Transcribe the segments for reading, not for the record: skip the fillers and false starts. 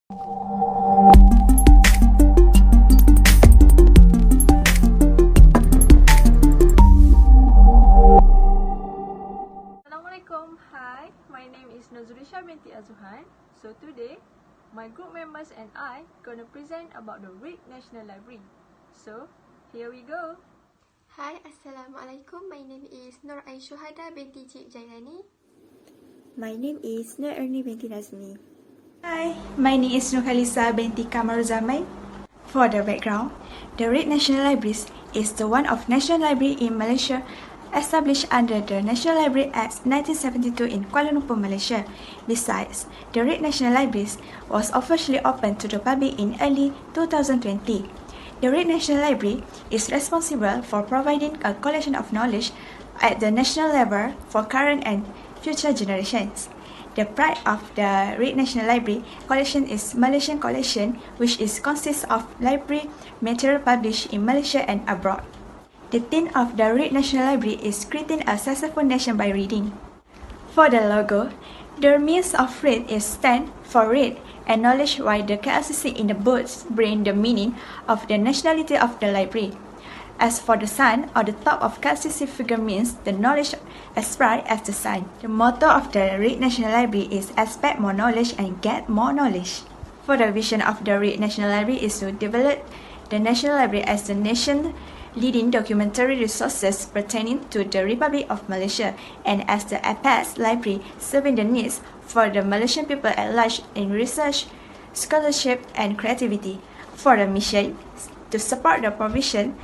Assalamualaikum. Hi, my name is Nazrisha binti Azuhan. So today, my group members and I gonna present about the REAK National Library. So here we go. Hi, Assalamualaikum. My name is Nur Aishuhada binti Cik Jailani. My name is Nur Erni binti Nazmi. Hi, my name is Nurkhalisa binti Kamaruzaman. For the background, the REAK National Libraries is the one of national library in Malaysia established under the National Library Act 1972 in Kuala Lumpur, Malaysia. Besides, the REAK National Libraries was officially opened to the public in early 2020. The REAK National Library is responsible for providing a collection of knowledge at the national level for current and future generations. The pride of the REAK National Library collection is Malaysian collection, which consists of library material published in Malaysia and abroad. The theme of the REAK National Library is creating a successful nation by reading. For the logo, the means of read is stand for read and knowledge, while the KLCC in the boots bring the meaning of the nationality of the library. As for the sun, or the top of KLCC figure means the knowledge as bright as the sun. The motto of the REAK National Library is expect more knowledge and get more knowledge. For the vision of the REAK National Library is to develop the National Library as the nation leading documentary resources pertaining to the Republic of Malaysia and as the apex library serving the needs for the Malaysian people at large in research, scholarship and creativity. For the mission, to support the provision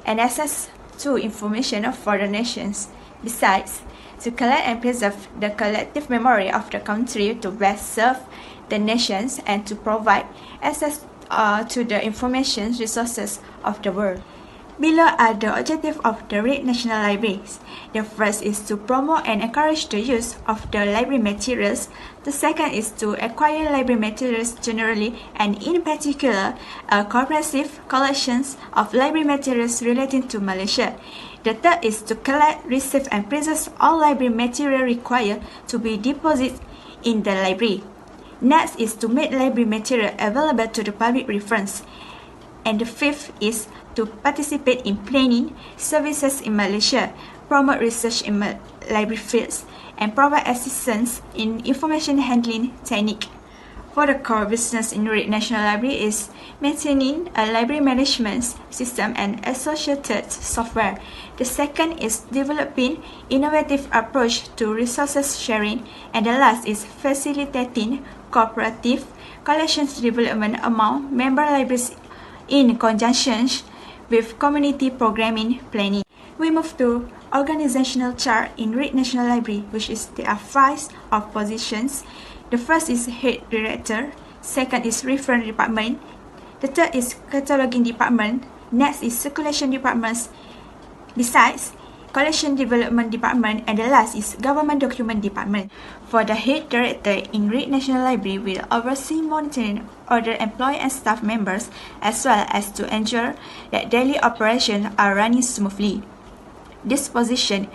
and access to information for the nations. Besides, to collect and preserve the collective memory of the country to best serve the nations and to provide access to the information resources of the world. Below are the objectives of the REAK National Libraries. The first is to promote and encourage the use of the library materials. The second is to acquire library materials generally and in particular a comprehensive collections of library materials relating to Malaysia. The third is to collect, receive and preserve all library material required to be deposited in the library. Next is to make library material available to the public reference. And the fifth is to participate in planning services in Malaysia, promote research in library fields, and provide assistance in information handling technique. For the core business in REAK National Library is maintaining a library management system and associated software. The second is developing innovative approach to resources sharing, and the last is facilitating cooperative collections development among member libraries in conjunction with community programming planning. We move to organizational chart in REAK National Library, which is there are 5 of positions. The first is head director, second is reference department, the third is cataloging department, next is circulation departments, besides collection development department, and the last is government document department. For the head director in REAK National Library will oversee monitoring other employee and staff members as well as to ensure that daily operations are running smoothly. This position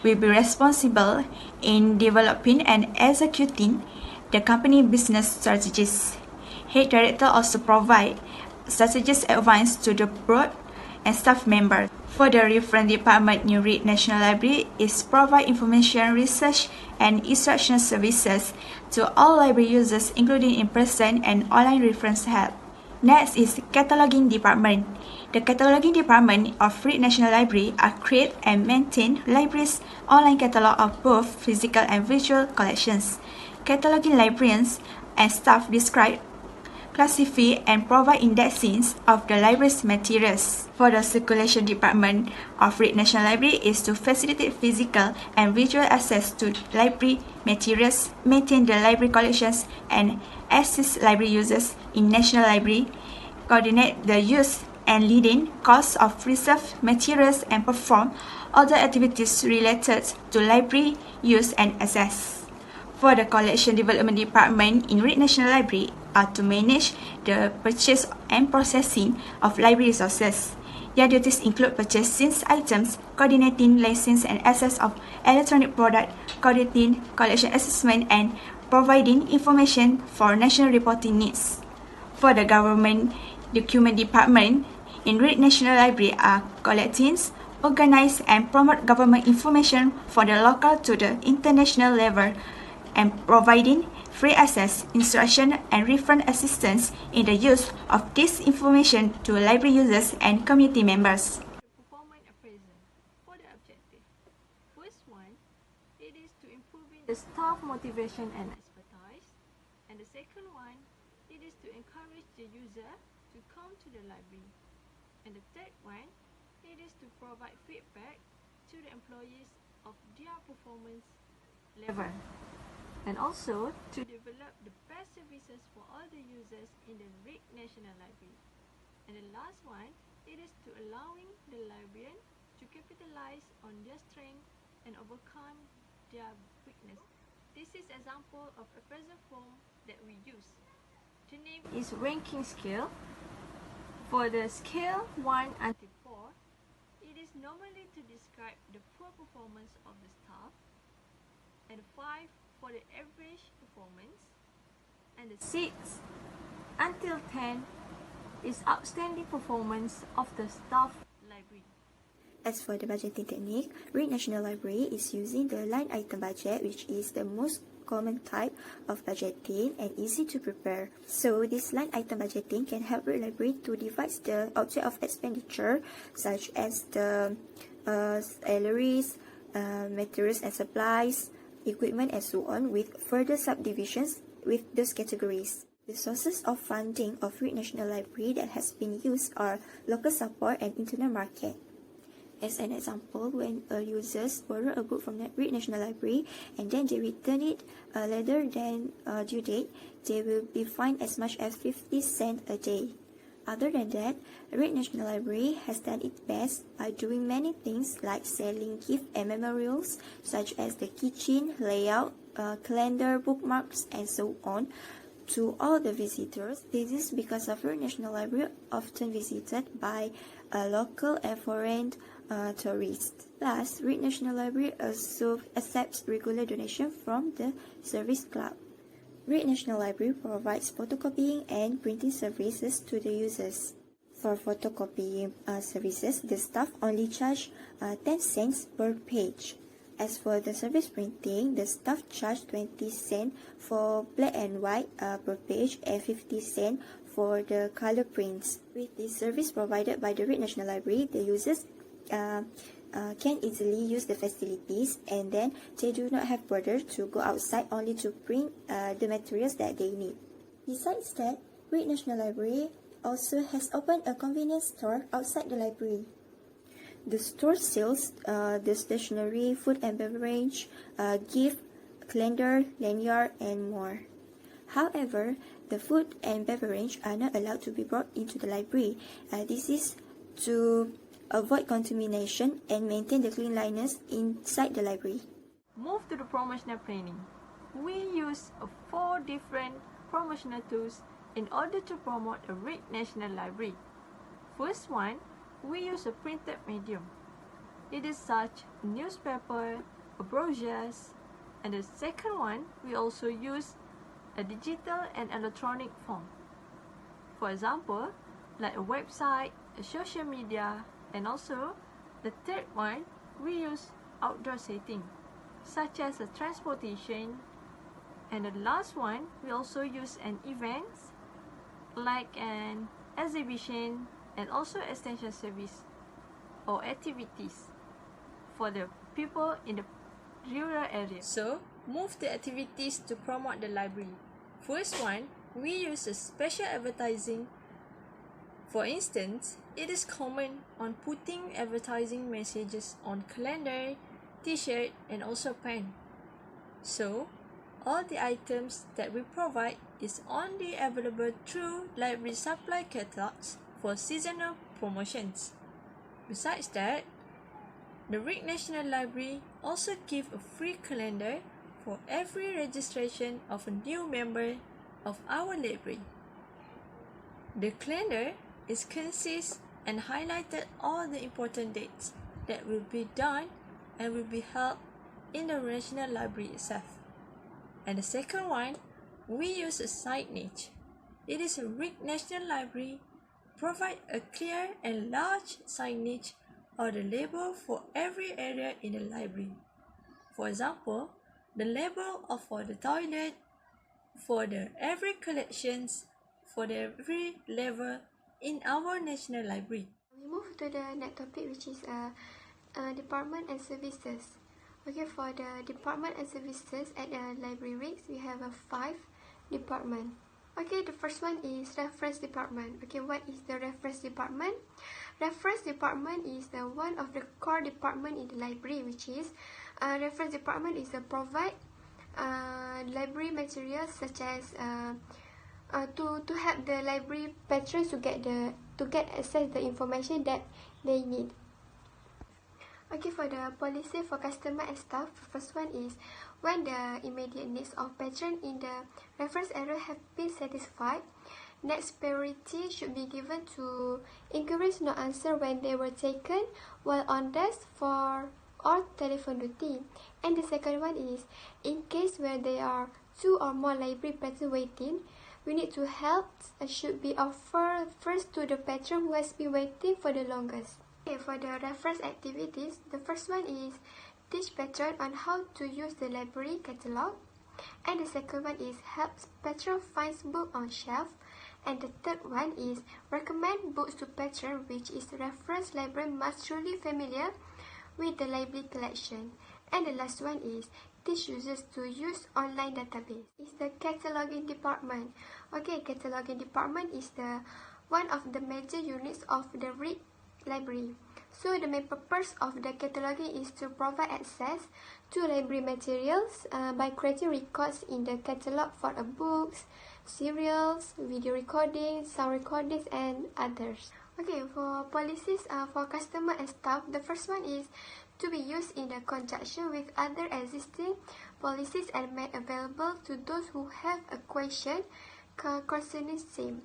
will be responsible in developing and executing the company business strategies. Head director also provide strategic advice to the board and staff members. For the reference department in REAK National Library is provide information, research and instruction services to all library users including in-person and online reference help. Next is cataloging department. The cataloging department of REAK National Library are create and maintain libraries online catalog of both physical and virtual collections. Cataloging librarians and staff describe, classify and provide indexing of the library's materials. For the circulation department of REAK National Library is to facilitate physical and visual access to library materials, maintain the library collections and assist library users in National Library, coordinate the use and leading costs of reserved materials and perform other activities related to library use and access. For the collection development department in REAK National Library are to manage the purchase and processing of library resources. Their duties include purchasing items, coordinating license and access of electronic product, coordinating collection assessment, and providing information for national reporting needs. For the government document department, in REAK National Library are collecting, organize and promote government information for the local to the international level and providing free access, instruction and reference assistance in the use of this information to library users and community members. Performance appraisal for the objective. First one, it is to improving the staff motivation and expertise. And the second one, it is to encourage the user to come to the library. And the third one, it is to provide feedback to the employees of their performance level. And also to develop the best services for all the users in the REAK National Library. And the last one, it is to allowing the librarian to capitalize on their strength and overcome their weakness. This is example of appraisal form that we use. The name is ranking scale. For the scale 1 until 4, it is normally to describe the poor performance of the staff, and 5 for the average performance, and the 6 until 10 is outstanding performance of the staff library. As for the budgeting technique, REAK National Library is using the line item budget, which is the most common type of budgeting and easy to prepare. So this line item budgeting can help REAK Library to divide the object of expenditure such as the salaries, materials and supplies, equipment and so on, with further subdivisions with those categories. The sources of funding of REAK National Library that has been used are local support and internal market. As an example, when users borrow a book from the REAK National Library and then they return it later than due date, they will be fined as much as 50 cents a day. Other than that, REAK National Library has done its best by doing many things like selling gifts and memorials such as the keychain, layout, calendar, bookmarks and so on to all the visitors. This is because of REAK National Library often visited by local and foreign tourists. Plus, REAK National Library also accepts regular donations from the service club. REAK National Library provides photocopying and printing services to the users. For photocopying services, the staff only charge 10 cents per page. As for the service printing, the staff charge 20 cents for black and white per page and 50 cents for the color prints. With this service provided by the REAK National Library, the users can easily use the facilities, and then they do not have bother to go outside only to print the materials that they need. Besides that, REAK National Library also has opened a convenience store outside the library. The store sells the stationery, food and beverage, gift, calendar, lanyard, and more. However, the food and beverage are not allowed to be brought into the library. This is to avoid contamination and maintain the cleanliness inside the library. Move to the promotional planning. We use 4 different promotional tools in order to promote a REAK National Library. First one, we use a printed medium. It is such a newspaper, a brochures, and the second one, we also use a digital and electronic form. For example, like a website, a social media, and also the third one, we use outdoor setting, such as a transportation, and the last one, we also use an events, like an exhibition, and also extension service or activities for the people in the rural area. So, move the activities to promote the library. First one, we use a special advertising. For instance, it is common on putting advertising messages on calendar, t-shirt, and also pen. So, all the items that we provide is only available through library supply catalogs for seasonal promotions. Besides that, the REAK National Library also gives a free calendar for every registration of a new member of our library. The calendar is concise and highlighted all the important dates that will be done and will be held in the National Library itself. And the second one, we use a signage. it is a REAK National Library, provide a clear and large signage or the label for every area in the library. For example, the label for the toilet, for the every collections, for the every level in our National Library. We move to the next topic, which is department and services. Okay, for the department and services at library REAK, we have 5 department. Okay, the first one is reference department. Okay, what is the reference department? Reference department is the one of the core department in the library, which is reference department is provide library materials such as to help the library patrons to get access the information that they need. Okay, for the policy for customer and staff, the first one is when the immediate needs of patron in the reference area have been satisfied, next priority should be given to inquiries not answered when they were taken while on desk for or telephone duty. And the second one is in case where there are 2 or more library patrons waiting, we need to help should be offered first to the patron who has been waiting for the longest. Okay, for the reference activities, the first one is teach patron on how to use the library catalog, and the second one is help patron find book on shelf, and the third one is recommend books to patron, which is reference library must truly familiar with the library collection, and the last one is teach users to use online database. It's the cataloging department. Okay, cataloging department is the one of the major units of the REAK library. So the main purpose of the cataloging is to provide access to library materials by creating records in the catalog for books, serials, video recordings, sound recordings, and others. Okay, for policies for customer and staff, the first one is to be used in conjunction with other existing policies and made available to those who have a question concerning same.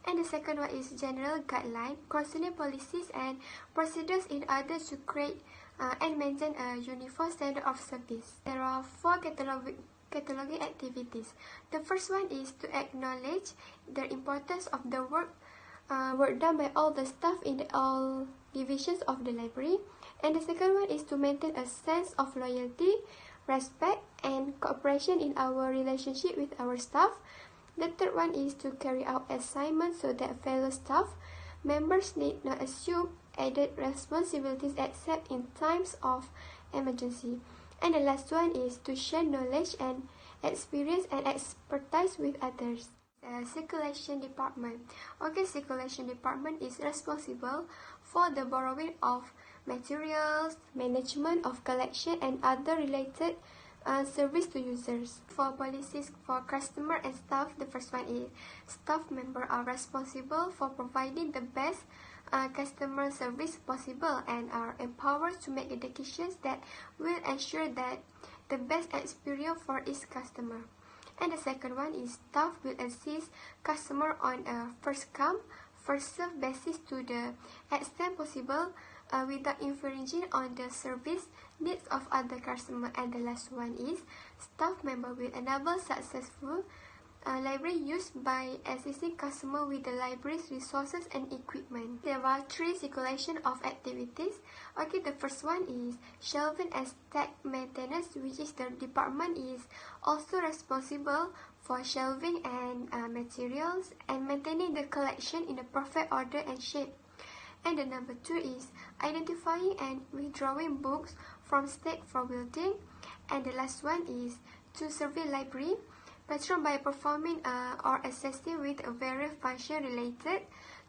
And the second one is general guideline concerning policies and procedures in order to create and maintain a uniform standard of service. There are 4 cataloging activities. The first one is to acknowledge the importance of the work done by all the staff in all divisions of the library. And the second one is to maintain a sense of loyalty, respect, and cooperation in our relationship with our staff. The third one is to carry out assignments so that fellow staff members need not assume added responsibilities except in times of emergency. And the last one is to share knowledge and experience and expertise with others. Circulation department. Okay, circulation department is responsible for the borrowing of materials, management of collection, and other related service to users. For policies for customer and staff, the first one is staff members are responsible for providing the best customer service possible and are empowered to make decisions that will ensure that the best experience for each customer. And the second one is staff will assist customer on a first come, first served basis to the extent possible without infringing on the service needs of other customers. And the last one is staff member will enable successful library use by assisting customer with the library's resources and equipment. There are 3 circulation of activities. Okay, the first one is shelving and stack maintenance, which is the department is also responsible for shelving and materials and maintaining the collection in a perfect order and shape. And the number 2 is identifying and withdrawing books from stack for building. And the last one is to survey library patron by performing or assisting with a various function related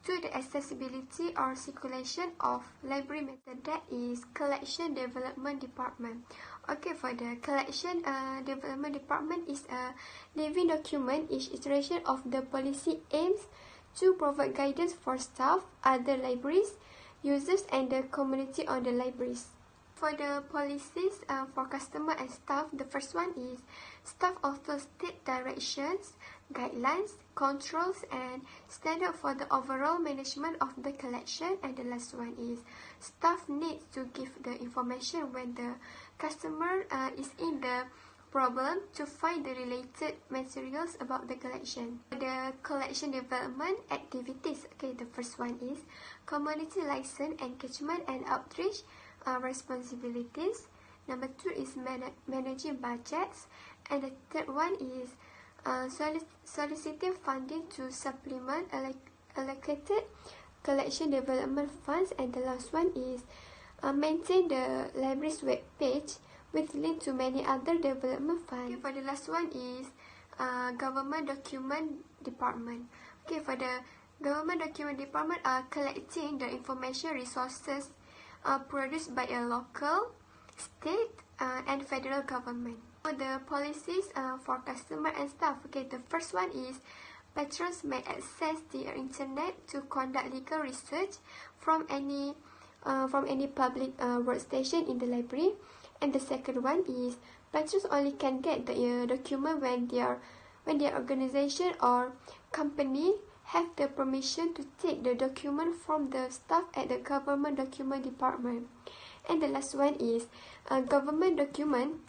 to the accessibility or circulation of library method. That is collection development department. Okay, for the collection development department is a living document. Each iteration of the policy aims to provide guidance for staff, other libraries, users, and the community on the libraries. For the policies for customer and staff, the first one is staff also state directions, guidelines, controls, and standard for the overall management of the collection. And the last one is staff needs to give the information when the customer is in the problem to find the related materials about the collection. The collection development activities. Okay, the first one is community license, engagement and outreach responsibilities. Number 2 is managing budgets. And the third one is soliciting funding to supplement allocated collection development funds. And the last one is maintain the library's web page with link to many other development funds. Okay, for the last one is government document department. Okay, for the government document department are collecting the information resources produced by a local, state and federal government. For the policies for customer and staff, okay, the first one is patrons may access the internet to conduct legal research from any public workstation in the library. And the second one is patrons only can get the document when their organization or company have the permission to take the document from the staff at the government document department. And the last one is government document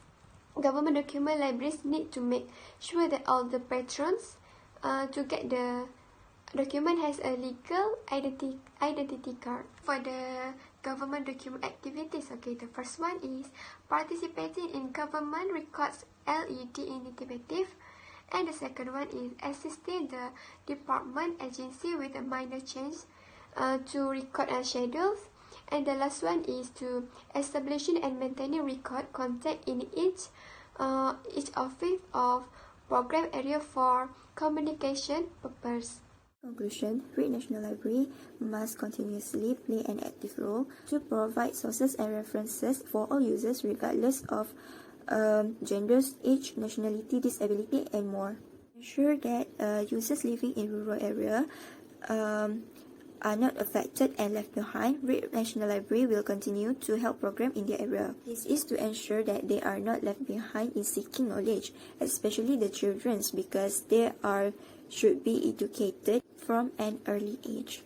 libraries need to make sure that all the patrons to get the document has a legal identity card. For the government document activities, okay, the first one is participating in government records LED initiative. And the second one is assisting the department agency with a minor change to record schedules. And the last one is to establishing and maintaining record contact in each office of program area for communication purpose. Conclusion, REAK National Library must continuously play an active role to provide sources and references for all users regardless of genders, age, nationality, disability, and more. Ensure that users living in rural area are not affected and left behind. REAK National Library will continue to help program in their area. This is to ensure that they are not left behind in seeking knowledge, especially the children, because they should be educated from an early age.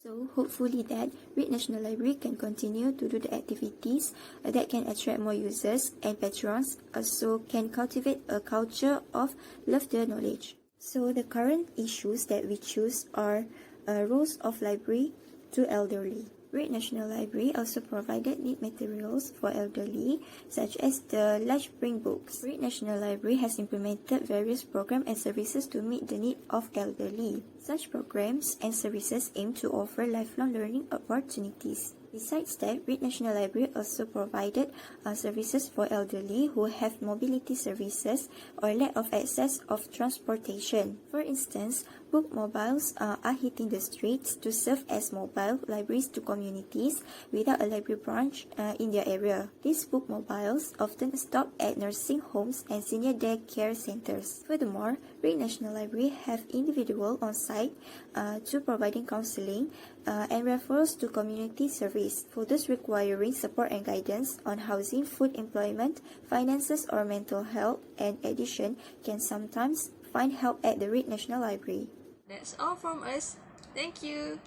So hopefully that REAK National Library can continue to do the activities that can attract more users, and patrons also can cultivate a culture of love the knowledge. So the current issues that we choose are roles of library to elderly. REAK National Library also provided neat materials for elderly, such as the large print books. REAK National Library has implemented various programs and services to meet the need of elderly. Such programs and services aim to offer lifelong learning opportunities. Besides that, REAK National Library also provided services for elderly who have mobility services or lack of access of transportation. For instance, book mobiles are hitting the streets to serve as mobile libraries to communities without a library branch in their area. These book mobiles often stop at nursing homes and senior day care centers. Furthermore, REAK National Library have individual on site to providing counseling and referrals to community service for those requiring support and guidance on housing, food, employment, finances, or mental health. And addition can sometimes find help at the REAK National Library. That's all from us. Thank you.